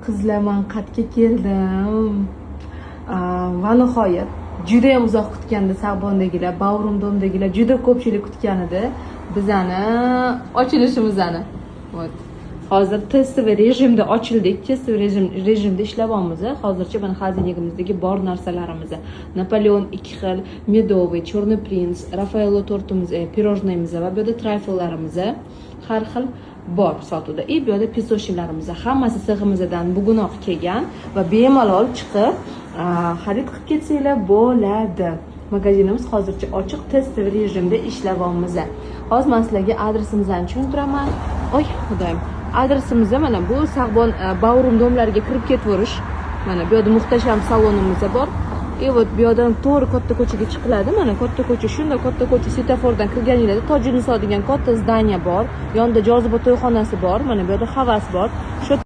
Qizlar, men qatga keldim. Va nihoyat juda ham uzoq kutganda Sag'bondagilar, Bavrum domdagilar juda ko'pchilik kutgan edi bizani ochilishimizni. Вот. Hozir testoviy rejimda ochildik, testoviy rejimda ishlayapmiz. Hozircha mana xazinamizdagi bor narsalarimiz. Napoleon 2 xil, Medovый, Черный принц, Rafaello tortimiz, pirojnoyimiz va bu yerda triflelarimiz har xil bor sotuvda. Bu yerda pisoshilarimiz hammasi sig'imizdan bugunoq kelgan va bemalol chiqib xarid qilib ketsanglar bo'ladi. Magazinimiz hozircha ochiq, testoviy rejimda ishlayapmiz. Hozir men sizlarga adresimizni tushuntiraman. Oy, xudoyim. Adresimiz mana bu Sag'bon Bavrum domlariga kirib ketaverish. Mana bu yerda muhtasham salonimiz bor. Вот bu yerdan to'g'ri katta ko'chaga chiqiladi. Mana katta ko'cha, shunda katta ko'cha svetofordan kirganingizda Tojiniso degan katta zdaniya bor. Yonida Joziba to'yxonasi bor. Mana bu yerda havas bor. Shu